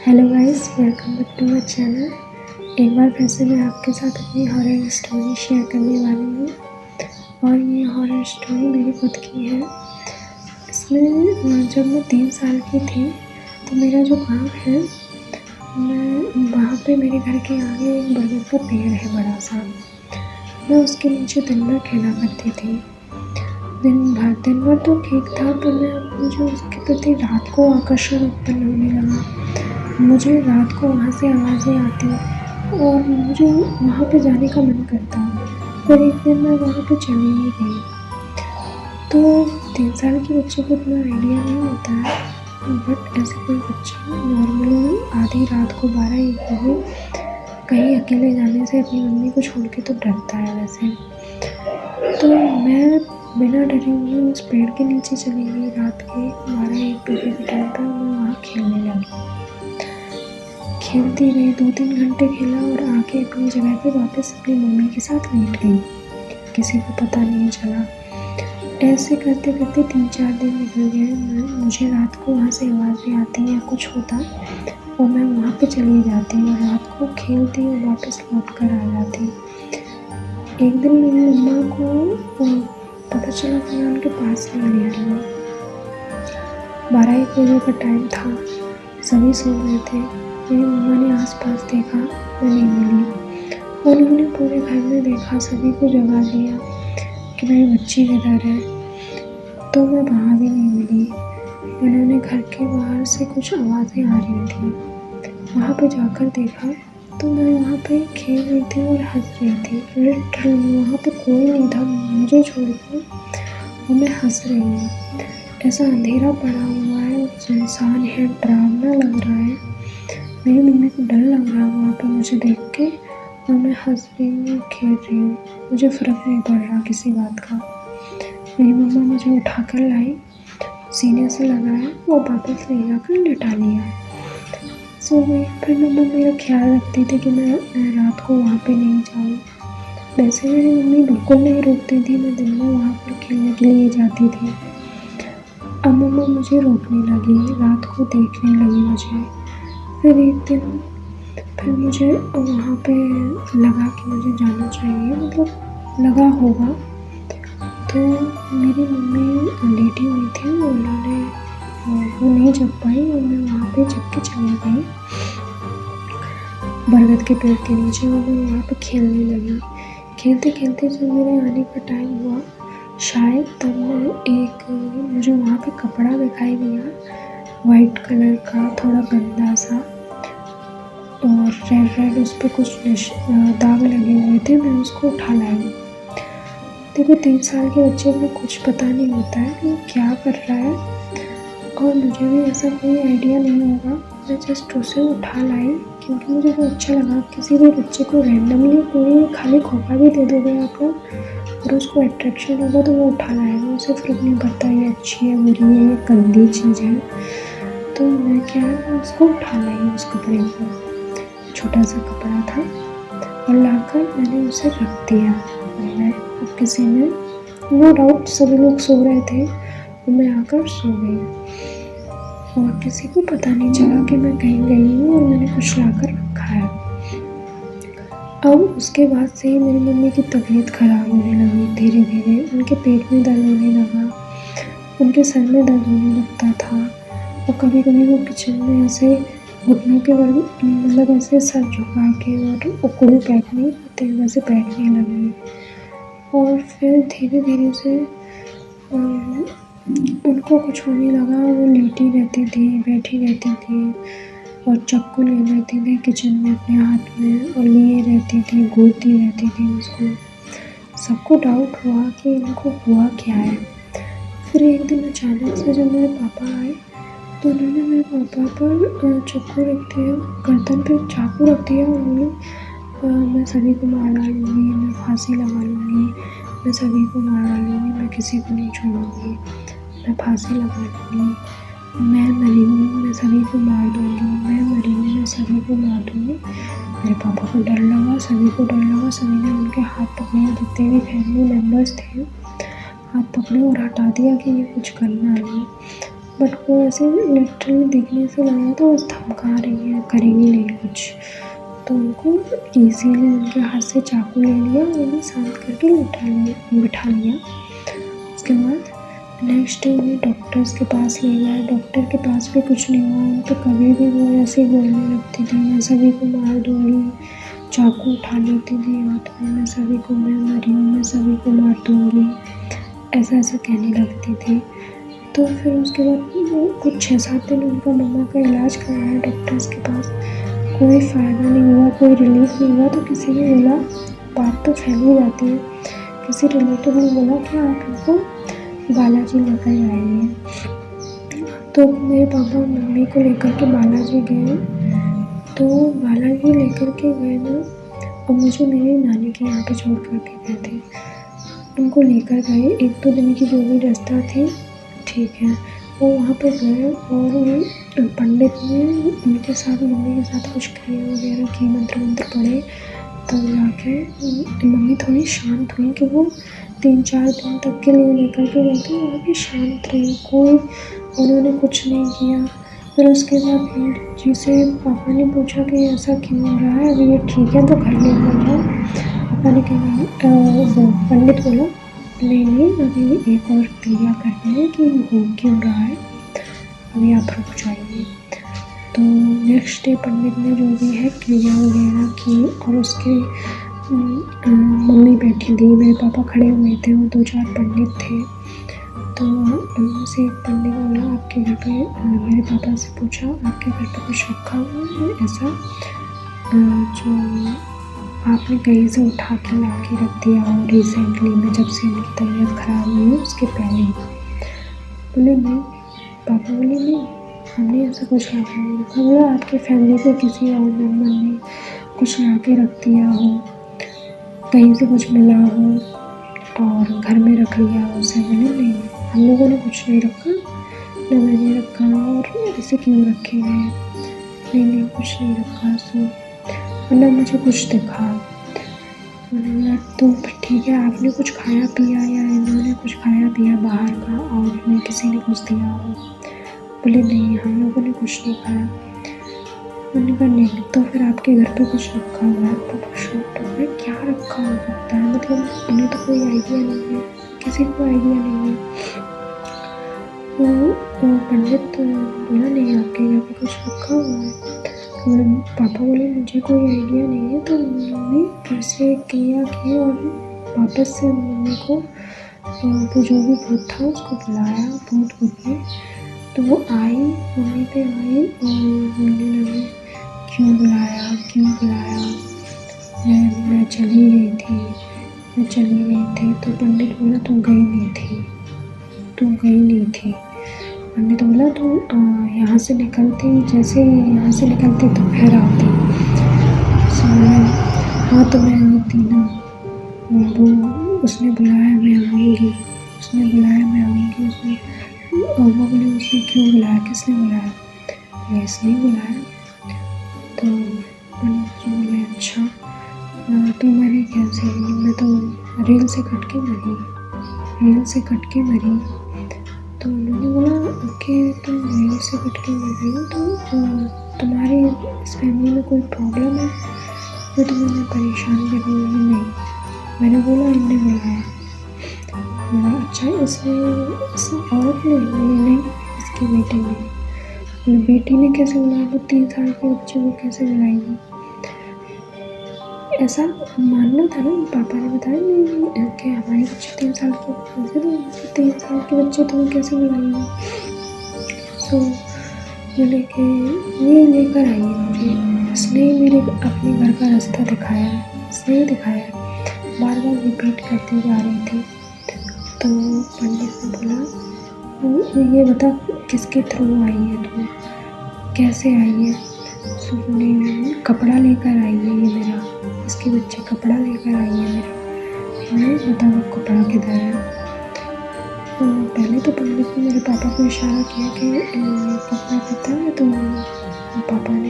Hello guys, welcome back to my channel. एक बार फिर से मैं आपके साथ अपनी हॉरर स्टोरी शेयर करने वाली हूँ और ये हॉरर स्टोरी मेरी खुद की है। इसमें जब मैं 3 साल की थी तो मेरा जो गाँव है, मैं वहाँ पे मेरे घर के आगे एक बरगद का पेड़ है बड़ा सा। मैं उसके नीचे दिन भर खेला करती थी। दिन भर तो ठीक था, पर मुझे उसके प्रति रात को आकर्षण उत्पन्न होने लगा। मुझे रात को वहाँ से आवाज़ें आती और मुझे वहाँ पे जाने का मन करता। पर एक दिन मैं वहाँ पे चली ही गई। तो 3 साल के बच्चे को इतना आइडिया नहीं होता है, बट ऐसे कोई बच्चा नॉर्मली आधी रात को 12-1 बजे कहीं अकेले जाने से अपनी मम्मी को छोड़ के तो डरता है वैसे। तो मैं बिना डरे हुए उस पेड़ के नीचे चली गई रात के 12-1 बजे के टाइम पर। मैं वहाँ खेलने लगी, खेलती रही, 2-3 घंटे खेला और आके अपनी जगह पे वापस अपनी मम्मी के साथ लेट गई। किसी को पता नहीं चला। ऐसे करते करते 3-4 दिन निकल गए। मुझे रात को वहाँ से आवाज़ें आती या कुछ होता और मैं वहाँ पे चली जाती और रात को खेलती और वापस लौट कर आ जाती। एक दिन मेरी मम्मा को पता चला कि मैं उनके पास नहीं लेटी हूँ। 12-1 बजे का टाइम था, सभी सो रहे थे। मेरी मम्मा ने आस-पास देखा, मैं नहीं मिली। उन्होंने पूरे घर में देखा, सभी को जगा दिया कि मेरी बच्ची किधर है, तो मैं वहाँ भी नहीं मिली। उन्होंने घर के बाहर से कुछ आवाज़ें आ रही थी, वहाँ पे जाकर देखा तो मैं वहाँ पे खेल रही थी और हंस रही थी। लिटरली वहाँ पे कोई नहीं था मुझे छोड़ के, और मैं हंस रही हूँ। ऐसा अंधेरा पड़ा हुआ है, सुनसान है, डरावना लग रहा है। मेरी मम्मी को डर लग रहा है वहाँ पर मुझे देख के, और मैं हंस रही हूँ, खेल रही हूँ। मुझे फ़र्क नहीं पड़ रहा किसी बात का। मेरी मम्मा मुझे उठा कर लाई, सीने से लगाया और वापस ले जाकर लिटा लिया। सो गई। फिर मम्मा मेरा ख्याल रखती थी कि मैं रात को वहाँ पे नहीं जाऊँ। वैसे मेरी मम्मी बिल्कुल नहीं रोकती थी, मैं दिन में वहाँ पर खेलने के लिए जाती थी। अब मम्मा मुझे रोकने लगी, रात को देखने लगी मुझे। फिर एक दिन फिर मुझे वहाँ पे लगा कि मुझे जाना चाहिए, मतलब लगा होगा। तो मेरी मम्मी लेटी हुई थी, उन्होंने वो नहीं जग पाई और मैं वहाँ पे जग के चली गई बरगद के पेड़ के नीचे, और मैं वहाँ पे खेलने लगी। खेलते खेलते जब मेरे आने का टाइम हुआ, शायद तब मुझे वहाँ पे कपड़ा दिखाई दिया, वाइट कलर का, थोड़ा गंदा सा, और रेड उस पर कुछ दाग लगे हुए थे। मैं उसको उठा लाई। देखो, 3 साल के बच्चे को कुछ पता नहीं होता है कि क्या कर रहा है, और मुझे भी ऐसा कोई आइडिया नहीं होगा। मैं जस्ट उसे उठा लाई क्योंकि मुझे वो अच्छा लगा। किसी भी बच्चे को रैंडमली कोई खाली खोखा भी दे दोगे आप और उसको अट्रैक्शन होगा तो वो उठा लाएगा। उसे फ़र्क नहीं पड़ता ये अच्छी है, बुरी है, ये गंदी चीज़ है। तो मैं उसको उठा लाई, उस कपड़े को, छोटा सा कपड़ा था, और लाकर मैंने उसे रख दिया। अब किसी ने, नो डाउट सभी लोग सो रहे थे और मैं आकर सो गई, और किसी को पता नहीं चला कि मैं कहीं गई हूँ और मैंने कुछ लाकर रखा है। अब उसके बाद से ही मेरी मम्मी की तबीयत ख़राब होने लगी धीरे धीरे। उनके पेट में दर्द होने लगा, उनके सर में दर्द होने लगता था, और कभी कभी वो किचन में ऐसे घुटनों के बल, मतलब ऐसे सर झुका के और उकड़ू बैठ नहीं पाते वैसे बैठने लगी। और फिर धीरे धीरे से उनको कुछ होने लगा। वो लेटी रहती थी, बैठी रहती थी, और चाकू ले लेती थी किचन में अपने हाथ में और लिए रहती थी, घूरती रहती थी उसको। सबको डाउट हुआ कि इनको हुआ क्या है। फिर एक दिन अचानक से जब मेरे पापा आए तो उन्होंने मेरे पापा पर चाकू रख दिया, गर्दन पे चाकू रख दिया, और बोले मैं सभी को मार डालूँगी, मैं फांसी लगा लूँगी, मैं सभी को मार डालूँगी, मैं किसी को नहीं छोड़ूँगी, मैं फांसी लगा लूँगी, मैं मरी हूँ, मैं सभी को मार दूँगी, मैं मरी हूँ, मैं सभी को मार दूँगी। मेरे पापा को डर लगा, सभी को डर लगा। सभी ने उनके हाथ पकड़े, जितने भी फैमिली मेम्बर्स थे हाथ पकड़े और हटा दिया कि ये कुछ करना नहीं। बट वो ऐसे लिटरली देखने से लग रहा था बस धमका रही है, करेंगी नहीं कुछ। तो उनको ईज़िली उनके हाथ से चाकू ले लिया और उन्हें शांत करके बिठा लिया। उसके बाद नेक्स्ट डे उन्हें डॉक्टर्स के पास ले गया। डॉक्टर के पास भी कुछ नहीं हुआ। उन पर कभी भी वो ऐसे ही बोलने लगती थी, मैं सभी को मार दूँगी, चाकू उठा लेती थी हाथ में, मैं सभी को, मैं मरी हूँ, मैं सभी को मार दूँगी, ऐसा ऐसा कहने लगती थी। तो फिर उसके बाद वो कुछ 6-7 दिन उनका मम्मा का इलाज करवाया डॉक्टर्स के पास, कोई फ़ायदा नहीं हुआ, कोई रिलीफ नहीं हुआ। तो किसी ने बोला, बात तो फैल ही जाती है, किसी रिलेटिव ने बोला कि आप इनको बालाजी लेकर आइए। तो मेरे पापा मम्मी को लेकर के बालाजी गए। तो बालाजी लेकर के गए ना, और मुझे मेरी नानी के यहाँ पे छोड़ कर के गए थे। उनको लेकर गए, 1-2 दिन की जो भी रास्ता थी, ठीक है, वो वहाँ पे गए और पंडित ने उनके साथ, मम्मी के साथ कुछ क्रिया वगैरह की, मंत्र पढ़े, तब जाके मम्मी थोड़ी शांत हुई कि वो 3-4 दिन तक के लिए लेकर के गए थे, वहाँ पे शांत रही, कोई उन्होंने कुछ नहीं किया। फिर उसके बाद पंडित जी से पापा ने पूछा कि ऐसा क्यों हो रहा है, अभी ये ठीक है तो घर लेकर जाओ। पापा ने कहा, वो पंडित बोला, नहीं अभी एक और क्रिया करनी है कि हो क्यों रहा है, अभी आप रुक जाइए। तो नेक्स्ट डे पंडित ने जो भी है क्रिया वगैरह की, और उसके मम्मी बैठी थी, मेरे पापा खड़े हुए थे, और 2-4 पंडित थे। तो उनमें से एक पंडित बोला, आपके घर पे, मेरे पापा से पूछा, आपके घर पे कुछ रखा हुआ है ऐसा जो आपने कहीं से उठा के ला के रख दिया हो रिसेंटली में, जब से उनकी तबीयत ख़राब हुई है उसके पहले? बोले नहीं। पापा बोले नहीं, हमने ऐसा कुछ ला के नहीं रखा। बोला आपकी फैमिली के किसी और मेम्बर ने कुछ ला के रख दिया हो, कहीं से कुछ मिला हो और घर में रख लिया हो उसे? बोले नहीं, हम लोगों ने कुछ नहीं रखा, ना मैंने रखा, और ऐसे क्यों रखे गए? नहीं कुछ नहीं रखा, सो ना मुझे कुछ दिखा। मैंने बोला तो ठीक है, आपने कुछ खाया पिया या इन्होंने कुछ खाया पिया बाहर का और उन्हें किसी ने कुछ दिया हो? बोले नहीं, हम लोगों ने कुछ नहीं खाया। मैंने कहा नहीं, तो फिर आपके घर पे कुछ रखा हुआ है? पापा शॉक्ड हो गए, क्या रखा हो सकता है, मतलब उन्हें तो कोई आइडिया नहीं है, किसी को आइडिया नहीं है। तो पंडित बोला नहीं, आपके घर पे कुछ रखा हुआ है? पापा बोले मुझे कोई आइडिया नहीं है। तो मम्मी फिर से क्रिया की और वापस से मम्मी को वो जो भी भूत था उसको बुलाया, भूत ने। तो वो आई, मम्मी पे आई और बोलने लगी, क्यों बुलाया, मैं चली गई थी। तो पंडित बोला तुम गई नहीं थी। पंडित बोला तुम यहाँ से निकलती, जैसे यहाँ से निकलती तो फिर आती। हाँ तो मैं आती ना, वो उसने बुलाया मैं आऊँगी। उसने और वो बोले उसने क्यों बुलाया, किसने बुलाया? इसने बुलाया। तो पंडित जी बोले अच्छा, तो मरी कैसे? मैं तो रेल से कट के मरी। तो उन्होंने बोला ओके, तुम रेल से कट के मर रही हो, तो तुम्हारे इस फैमिली में कोई प्रॉब्लम है जो तुम्हें परेशान कर रही है? नहीं। मैंने बोला इनने बुलाया। बोला अच्छा, इस औरत ने? नहीं, इसकी बेटी ने। बेटी ने कैसे बुलाया? वो 3 साल के बच्चे को कैसे बुलाएगी? ऐसा मानना था ना। पापा ने बताया नहीं कि हमारे बच्चे 3 साल के, वैसे तो 3 साल के बच्चे तुम्हें कैसे बुलाएंगे? तो बोले कि ये लेकर आई है मुझे, इसने मेरे अपने घर का रास्ता दिखाया, बार रिपीट करती जा रही थी। तो पंडित ने बोला ये बता किसके थ्रू आई है तू, कैसे आई है? सुने कपड़ा लेकर आई है ये मेरा, इसके बच्चे कपड़ा लेकर आई है मेरा। मैं बता वो कपड़ा किधर है? तो पहले तो पंडित ने मेरे पापा को इशारा किया कि कपड़ा पता है, तो पापा ने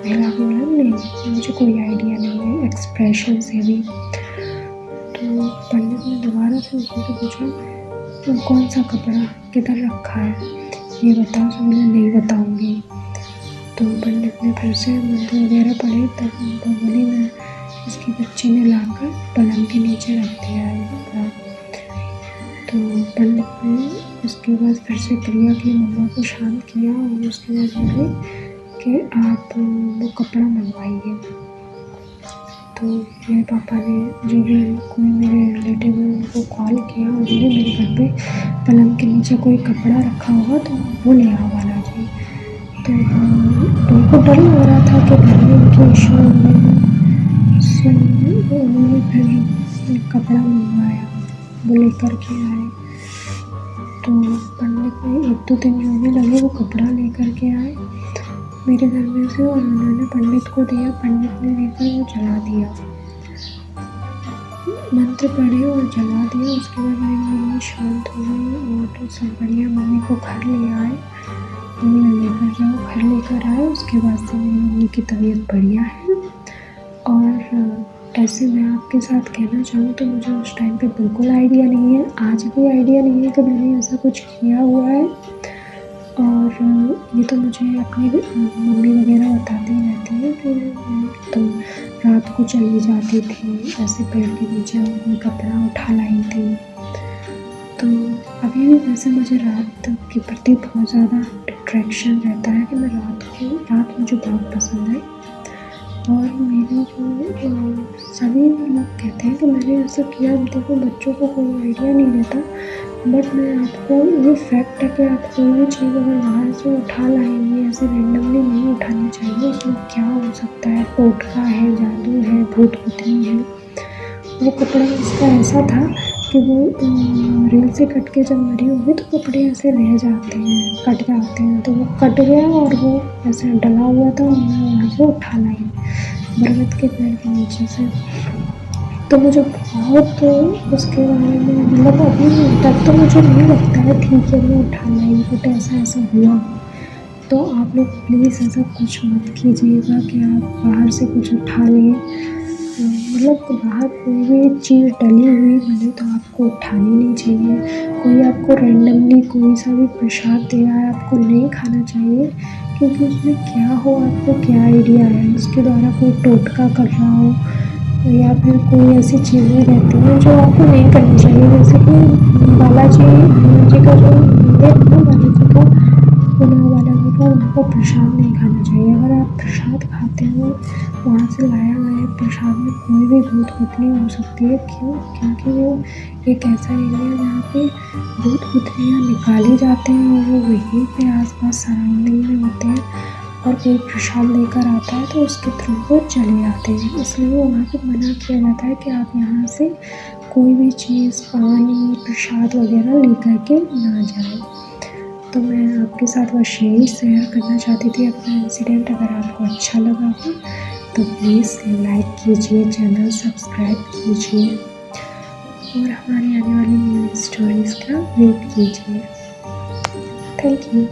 हिला के बोला नहीं, मुझे कोई आइडिया नहीं है एक्सप्रेशन से भी। तो पंडित ने दोबारा से उसको पूछा कौन सा कपड़ा किधर रखा है? ये बताओ। सब बोले नहीं बताऊँगी। तो पंडित ने फिर से मंत्र वगैरह पढ़े, तब उनको बोली मैं इसकी बच्ची ने लाकर पलंग के नीचे रख दिया है कपड़ा। तो पंडित ने उसके बाद फिर से क्रिया की, मम्मा को शांत किया और उसके बाद बोले कि आप वो कपड़ा मंगवाइए। तो मेरे पापा ने जो भी कोई मेरे रिलेटिव है उनको कॉल किया और बोले मेरे घर पे पलंग के नीचे कोई कपड़ा रखा होगा तो वो ले आओ बालाजी। तो उनको डर लग रहा था कि घर में उनके इशू हो गए हैं। सो उन्होंने फिर कपड़ा मंगवाया, वो लेकर के आए। तो पंडित ने 1-2 दिन जो भी लगे वो कपड़ा लेकर के आए मेरे घर में से, और उन्होंने पंडित को दिया। पंडित ने लेकर वो जला दिया, मंत्र पढ़े और जला दिया। उसके बाद मेरी मम्मी शांत हो गई और तो सब बढ़िया। मम्मी को घर ले आए, मम्मी लेकर जाओ, घर लेकर आए। उसके बाद से मेरी मम्मी की तबीयत बढ़िया है। और ऐसे मैं आपके साथ कहना चाहूँ तो मुझे उस टाइम पे बिल्कुल आइडिया नहीं है, आज भी आइडिया नहीं है कि मैंने ऐसा कुछ किया हुआ है। और ये तो मुझे अपनी मम्मी वगैरह बताती रहती है कि तुम रात को चली जाती थी ऐसे पेड़ के नीचे और कोई कपड़ा उठा लाई थी। तो अभी भी वैसे मुझे रात के प्रति बहुत ज़्यादा अट्रैक्शन रहता है कि मैं रात मुझे बहुत पसंद है। और मेरे जो सभी लोग कहते हैं कि मैंने ऐसा किया। देखो बच्चों को कोई आइडिया नहीं रहता, बट मैं आपको ये फैक्ट है कि आप कोई भी चीज़ अगर बाहर से उठा लाएंगे ऐसे रेंडमली नहीं उठानी चाहिए। उसमें क्या हो सकता है, टोटका है, जादू है, भूत भूतनी है। वो कपड़ा उसका ऐसा था कि वो रेल से कट के जब मरी होगी तो कपड़े ऐसे रह जाते हैं, कट जाते हैं। तो वो कट गया और वो ऐसे डला हुआ था और मैं वहाँ से उठा लाई बरगद के पेड़ के नीचे से। तो मुझे बहुत उसके बारे में मतलब अभी तक तो मुझे नहीं लगता है ठीक है मैं उठा लाई, बट ऐसा हुआ। तो आप लोग प्लीज़ ऐसा कुछ मत कीजिएगा कि आप बाहर से कुछ उठा लें। मतलब बाहर कोई भी चीज़ डली हुई मिले तो आपको उठानी नहीं चाहिए। कोई आपको रेंडमली कोई सा भी प्रसाद दे रहा है आपको नहीं खाना चाहिए, क्योंकि उसमें क्या हो आपको क्या आइडिया है। उसके द्वारा कोई टोटका कर रहा हो या फिर कोई ऐसी चीज़ें रहती हैं जो आपको नहीं करनी चाहिए। जैसे कि बालाजी हनुमान जी का जो मंदिर है ना, बालाजी का बालाजी का उनको प्रसाद नहीं खाना चाहिए। अगर आप प्रसाद खाते हो वहाँ से लाया गया प्रसाद में कोई भी भूत भूतनी हो सकती है। क्यों? क्योंकि वो एक ऐसा एरिया है जहाँ पे भूत भूतनियाँ निकाली जाते हैं और वो वहीं पे आसपास सराउंडिंग में होते हैं। और कोई प्रसाद लेकर आता है तो उसके थ्रू वो चले जाते हैं, इसलिए वहाँ पे मना किया जाता है कि आप यहाँ से कोई भी चीज़, पानी, प्रसाद वगैरह लेकर के ना जाएं। तो मैं आपके साथ बस यही शेयर करना चाहती थी अपना इंसिडेंट। अगर आपको अच्छा लगा हो तो प्लीज़ लाइक कीजिए, चैनल सब्सक्राइब कीजिए और हमारी आने वाली न्यू स्टोरीज़ का वेट कीजिए। Thank you.